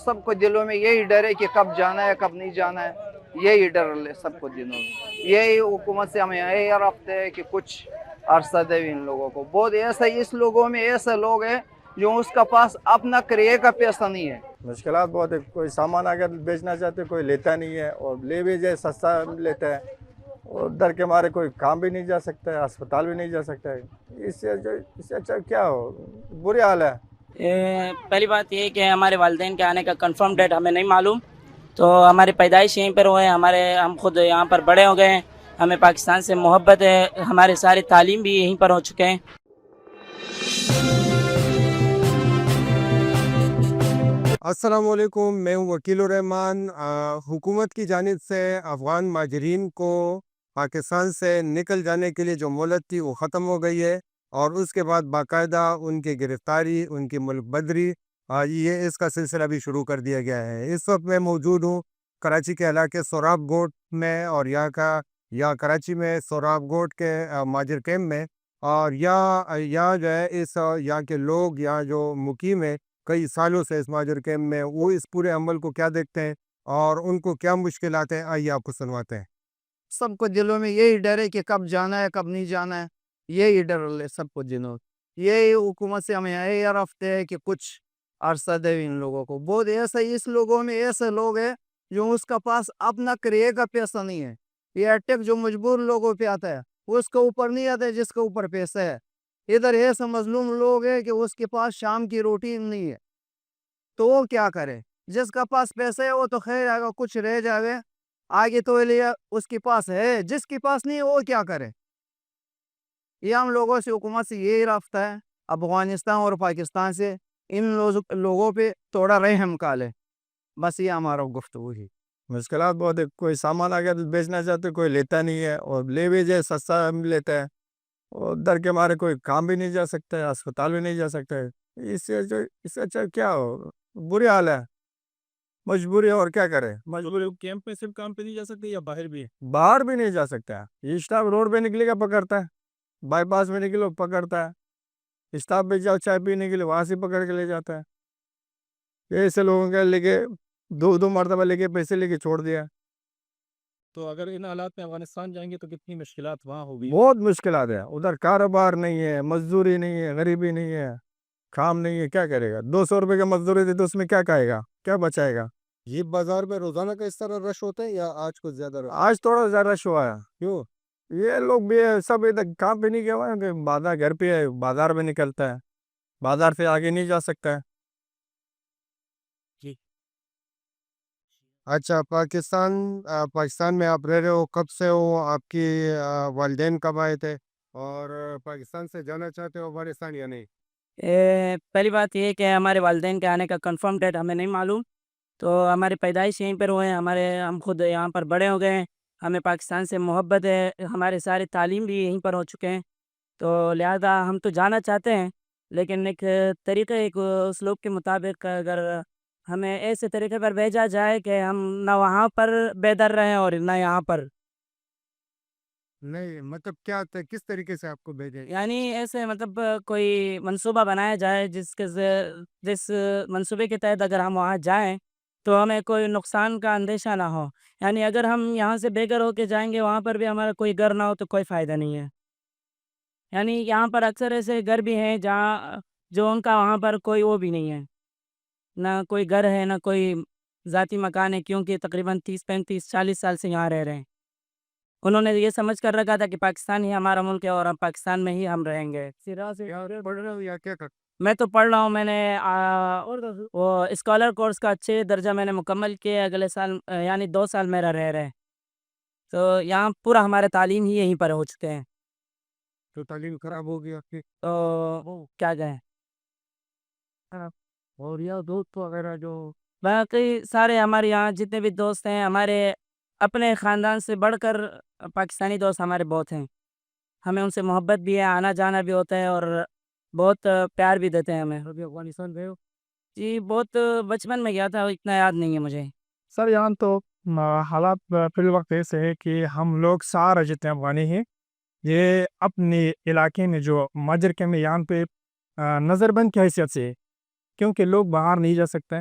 سب کو دلوں میں یہی ڈر ہے کہ کب جانا ہے کب نہیں جانا ہے. یہی ڈر سب کو دلوں میں. یہی حکومت سے ہمیں یہی رفت ہے کہ کچھ عرصہ دے ان لوگوں کو. بہت ایسا اس لوگوں میں ایسے لوگ ہیں جو اس کا پاس اپنا کرے کا پیسہ نہیں ہے. مشکلات بہت ہے. کوئی سامان اگر بیچنا چاہتے کوئی لیتا نہیں ہے, اور لے بھی جائے سستا لیتا ہے, اور ڈر کے مارے کوئی کام بھی نہیں جا سکتا ہے, اسپتال بھی نہیں جا سکتا ہے. اس سے اچھا کیا ہو, برے حال ہے. پہلی بات یہ کہ ہمارے والدین کے آنے کا کنفرم ڈیٹ ہمیں نہیں معلوم. تو ہماری پیدائش یہیں پر ہوئے, ہم خود یہاں پر بڑے ہو گئے ہیں, ہمیں پاکستان سے محبت ہے, ہمارے ساری تعلیم بھی یہیں پر ہو چکے ہیں. السلام علیکم, میں ہوں وکیل الرحمان. حکومت کی جانب سے افغان مہاجرین کو پاکستان سے نکل جانے کے لیے جو مہلت تھی وہ ختم ہو گئی ہے, اور اس کے بعد باقاعدہ ان کی گرفتاری, ان کی ملک بدری, یہ اس کا سلسلہ بھی شروع کر دیا گیا ہے. اس وقت میں موجود ہوں کراچی کے علاقے سوراب گوٹ میں, اور یہاں کراچی میں سوراب گوٹ کے مہاجر کیمپ میں. اور یہاں جو ہے یہاں کے لوگ, یہاں جو مقیم ہے کئی سالوں سے اس مہاجر کیمپ میں, وہ اس پورے عمل کو کیا دیکھتے ہیں اور ان کو کیا مشکلات ہیں, آئیے آپ کو سنواتے ہیں. سب کو دلوں میں یہی ڈر ہے کہ کب جانا ہے کب نہیں جانا ہے. یہی ڈر سب کو دلوں میں. یہی حکومت سے ہمیں یہی رفت ہے کہ کچھ عرصہ دے ان لوگوں کو. بہت ایسا اس لوگوں میں ایسے لوگ ہیں جو اس کا پاس اپنا کرے کا پیسہ نہیں ہے. یہ اٹیک جو مجبور لوگوں پہ آتا ہے وہ اس کے اوپر نہیں آتا ہے جس کے اوپر پیسہ ہے. ادھر ایسے مظلوم لوگ ہیں کہ اس کے پاس شام کی روٹی نہیں ہے تو وہ کیا کرے. جس کا پاس پیسہ ہے وہ تو خیر آگا کچھ رہ جاوے آگے, تو لیا اس کے پاس ہے, جس کے پاس نہیں ہے وہ کیا کرے. یہ ہم لوگوں سے حکومت سے یہی رابطہ ہے, افغانستان اور پاکستان سے ان لوگوں پہ تھوڑا رحم کالے. بس یہ ہمارا گفتگو ہے. مشکلات بہت ہے. کوئی سامان اگر بیچنا چاہتے کوئی لیتا نہیں ہے, اور لے بھی جائے سستا لیتا ہے, اور ڈر کے مارے کوئی کام بھی نہیں جا سکتا ہے, اسپتال بھی نہیں جا سکتا ہے. اس سے اچھا کیا ہو, برے حال ہے. مجبوری ہے, اور کیا کرے. مجبوری کیمپ میں صرف کام پہ نہیں جا سکتے یا باہر بھی ہے؟ باہر بھی نہیں جا سکتا ہے. یہ اسٹاف روڈ پہ نکلے گا پکڑتا ہے, بائی پاس میں نکلو پکڑتا ہے, اسٹاف پہ جاؤ چائے پینے کے لیے وہاں سے پکڑ کے لے جاتا ہے. ایسے لوگوں کے لے کے دو مرتبہ لے کے پیسے لے کے چھوڑ دیا. تو اگر ان حالات میں افغانستان جائیں گے تو کتنی مشکلات وہاں ہوگی؟ بہت مشکلات ہے. ادھر کاروبار نہیں ہے, مزدوری نہیں ہے, غریبی نہیں ہے, کام نہیں ہے, کیا کرے گا. 200 روپے کا مزدوری دے تو اس میں کیا کھائے گا, کیا بچائے گا. یہ بازار میں روزانہ کا اس طرح رش ہوتا ہے یا آج کچھ زیادہ رش؟ آج تھوڑا زیادہ رش ہوا ہے. کیوں؟ یہ لوگ بھی سب ادھر کام پہ نہیں گئے ہوئے ہیں, بازار گھر پہ ہے, بازار میں نکلتا ہے, بازار سے آگے نہیں جا سکتا ہے. جی. اچھا, پاکستان میں آپ رہ رہے ہو, کب سے ہو, آپ کی والدین کب آئے تھے, اور پاکستان سے جانا چاہتے ہو افغانستان یا نہیں؟ پہلی بات یہ کہ ہمارے والدین کے آنے کا کنفرم ڈیٹ ہمیں نہیں معلوم. تو ہماری پیدائش یہیں پر ہوئے ہیں, ہم خود یہاں پر بڑے ہو گئے ہیں, ہمیں پاکستان سے محبت ہے, ہمارے سارے تعلیم بھی یہیں پر ہو چکے ہیں. تو لہذا ہم تو جانا چاہتے ہیں, لیکن ایک طریقے ایک اسلوب کے مطابق اگر ہمیں ایسے طریقے پر بھیجا جائے کہ ہم نہ وہاں پر بے در رہیں اور نہ یہاں پر. نہیں مطلب کیا کس طریقے سے آپ کو بھیجے؟ یعنی ایسے مطلب کوئی منصوبہ بنایا جائے جس منصوبے کے تحت اگر ہم وہاں جائیں تو ہمیں کوئی نقصان کا اندیشہ نہ ہو. یعنی اگر ہم یہاں سے بے گھر ہو کے جائیں گے وہاں پر بھی ہمارا کوئی گھر نہ ہو تو کوئی فائدہ نہیں ہے. یعنی یہاں پر اکثر ایسے گھر بھی ہیں جہاں جو ان کا وہاں پر کوئی وہ بھی نہیں ہے, نہ کوئی گھر ہے نہ کوئی ذاتی مکان ہے, کیونکہ تقریباً 30 35 40 سال سے یہاں رہ رہے ہیں. انہوں نے یہ سمجھ کر رکھا تھا کہ پاکستان ہی ہمارا ملک ہے اور ہم پاکستان میں ہی ہم رہیں گے. پڑھ رہے ہو یا کیا کر؟ میں تو پڑھ رہا ہوں, میں نے وہ اسکالر کورس کا 6 درجہ میں نے مکمل کیا. اگلے سال یعنی 2 سال میرا رہ رہے, تو یہاں پورا ہمارے تعلیم ہی یہیں پر ہو چکے ہیں. تو تعلیم خراب ہو گیا کہ تو کیا کہیں. اور یا دوست وغیرہ جو باقی سارے ہمارے یہاں جتنے بھی دوست ہیں, ہمارے اپنے خاندان سے بڑھ کر پاکستانی دوست ہمارے بہت ہیں. ہمیں ان سے محبت بھی ہے, آنا جانا بھی ہوتا ہے, اور بہت پیار بھی دیتے ہیں ہمیں. ابھی افغانستان گئے ہو؟ جی بہت بچپن میں گیا تھا, اتنا یاد نہیں ہے مجھے. سر یہاں تو حالات فی الوقت ایسے ہے کہ ہم لوگ سارے جتنے افغانی ہیں یہ اپنے علاقے میں جو ماجر کے میں یہاں پہ نظر بند کی حیثیت سے ہے, کیونکہ لوگ باہر نہیں جا سکتے,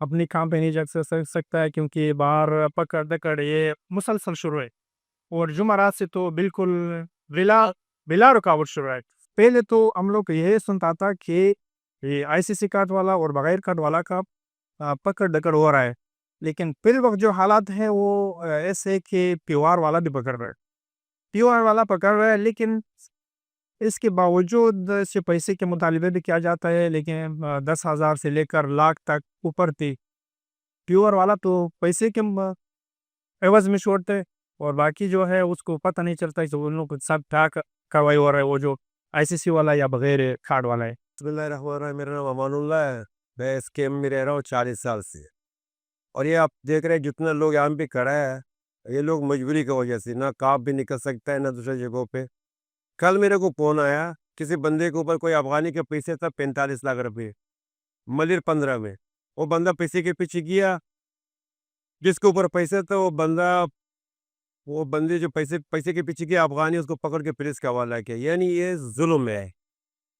اپنی کام پہ نہیں جا سکتا ہے کیونکہ باہر پکڑ دکڑ یہ مسلسل شروع ہے، اور جمعرات سے تو بالکل بلا بلا رکاوٹ شروع ہے۔ پہلے تو ہم لوگ یہ سنتا تھا کہ یہ آئی سی سی کارڈ والا اور بغیر کارڈ والا کا پکڑ دکڑ ہو رہا ہے، لیکن فی الوقت جو حالات ہیں وہ ایسے کہ پیوار والا بھی پکڑ رہا ہے، پیوار والا پکڑ رہا ہے، لیکن اس کے باوجود اس سے پیسے کے مطالبے بھی کیا جاتا ہے، لیکن 10,000 سے لے کر لاکھ تک اوپر تھی پیور والا تو پیسے کے عوض میں چھوڑتے، اور باقی جو ہے اس کو پتہ نہیں چلتا کہ ان لوگ کو سب ٹھاک کروائی ہو رہا ہے، وہ جو آئی سی سی والا یا بغیر کارڈ والا ہے۔ بسم اللہ الرحمن الرحیم، میرا نام امان اللہ ہے، میں اس کیمپ میں رہ رہا ہوں 40 سال سے، اور یہ آپ دیکھ رہے ہیں جتنے لوگ یہاں پہ کھڑا ہے یہ لوگ مجبوری کی وجہ سے نہ کام بھی نکل سکتا ہے نہ دوسرے جگہوں پہ۔ کل میرے کو فون آیا کسی بندے کے اوپر کوئی افغانی کے پیسے تھا 45 لاکھ روپے ملیر 15 میں، وہ بندہ پیسے کے پیچھے گیا، جس کے اوپر پیسے تھا وہ بندے جو پیسے کے پیچھے گیا افغانی، اس کو پکڑ کے پولیس کے حوالہ کیا۔ یعنی یہ ظلم ہے،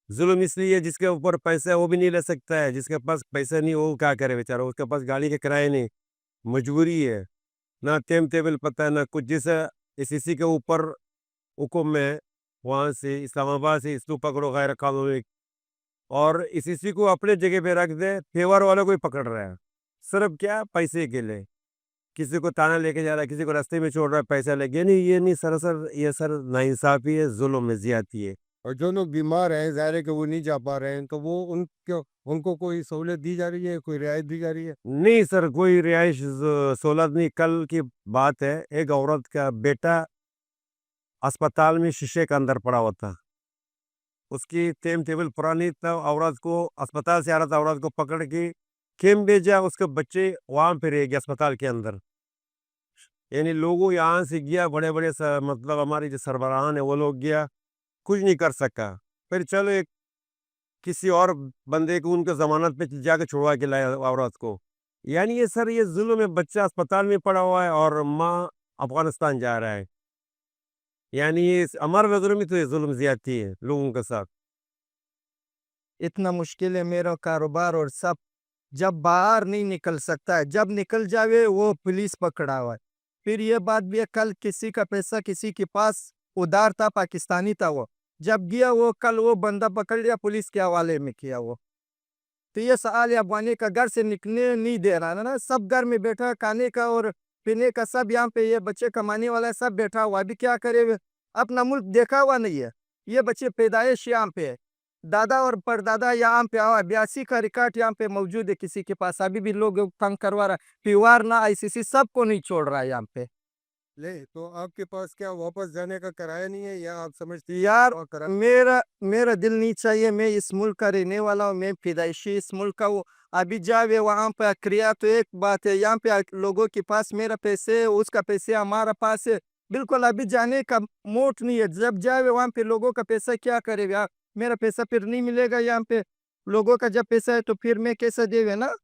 ظلم اس لیے جس کے اوپر پیسہ ہے وہ بھی نہیں لے سکتا ہے، جس کے پاس پیسہ نہیں وہ کیا کرے بیچارہ، اس کے پاس گاڑی کے کرائے نہیں، مجبوری ہے، نہ ٹیم ٹیبل پتہ ہے نہ کچھ۔ جیسے اسی کے اوپر حکم ہے وہاں سے اسلام آباد سے اس کو پکڑو غیر قانونی، اور اسی کو اپنے جگہ پہ رکھ دے، تہوار والوں کو ہی پکڑ رہا ہے، صرف کیا پیسے کے لیے، کسی کو تانا لے کے جا رہا ہے، کسی کو راستے میں چھوڑ رہا ہے پیسہ لے کے۔ نہیں، یہ نہیں سراسر یہ سر ناانصافی ہے، ظلم ہے، زیادتی ہے۔ اور جو لوگ بیمار ہیں ظاہر ہے کہ وہ نہیں جا پا رہے ہیں، تو وہ ان کو کوئی سہولت دی جا رہی ہے، کوئی رعایت دی جا رہی ہے؟ نہیں سر، کوئی رہائش سہولت نہیں۔ کل کی بات ہے، ایک عورت کا بیٹا اسپتال میں شیشے کے اندر پڑا ہوا تھا، اس کی ٹائم ٹیبل پرانی تھا، عورت کو اسپتال سے آ رہا تھا، عورت کو پکڑ کے کیمپ بھیجا، اس کے بچے وہاں پہ رہ گیا اسپتال کے اندر۔ یعنی لوگوں یہاں سے گیا، بڑے بڑے مطلب ہماری جو سربراہان ہیں وہ لوگ گیا، کچھ نہیں کر سکا، پھر چلو ایک کسی اور بندے کو ان کے ضمانت پہ جا کے چھوڑوا کے لایا عورت کو۔ یعنی یہ سر یہ ظلم ہے، بچہ اسپتال میں پڑا ہوا ہے اور ماں افغانستان جا رہا ہے، یعنی یہ ہمارے نظر میں تو یہ ظلم زیادتی ہے لوگوں کے ساتھ۔ اتنا مشکل ہے میرا کاروبار، اور سب جب باہر نہیں نکل سکتا ہے، جب نکل جاوے وہ پولیس پکڑا ہوا ہے۔ پھر یہ بات بھی ہے، کل کسی کا پیسہ کسی کے پاس ادھار تھا، پاکستانی تھا، وہ جب گیا وہ کل وہ بندہ پکڑ لیا، پولیس کے حوالے میں کیا وہ۔ تو یہ سوال افغانی کا گھر سے نکلنے نہیں دے رہا نا، سب گھر میں بیٹھا، کھانے کا اور پینے کا سب یہاں پہ، یہ بچے کمانے والا ہے سب بیٹھا ہوا، ابھی کیا کرے، اپنا ملک دیکھا ہوا نہیں ہے۔ یہ بچے پیدائش یہاں پہ ہے، دادا اور پردادا یہاں پہ آوا، 82 کا ریکارڈ یہاں پہ موجود ہے کسی کے پاس، ابھی بھی لوگ تنگ کروا رہا ہے، پیوار نہ آئی سی سی سب کو نہیں چھوڑ رہا ہے یہاں پہ۔ لے تو آپ کے پاس کیا واپس جانے کا کرایہ نہیں ہے، یا آپ سمجھتے یار میرا دل نہیں چاہیے، میں اس ملک کا رہنے والا ہوں، میں پیدائشی اس ملک کا ہوں، ابھی جاوے وہاں پہ کریا تو ایک بات ہے، یہاں پہ لوگوں کے پاس میرا پیسے، اس کا پیسے ہمارا پاس ہے، بالکل ابھی جانے کا موٹ نہیں ہے، جب جاوے وہاں پہ لوگوں کا پیسہ کیا کرے گا، میرا پیسہ پھر نہیں ملے گا، یہاں پہ لوگوں کا جب پیسہ ہے تو پھر میں کیسے دے گا نا۔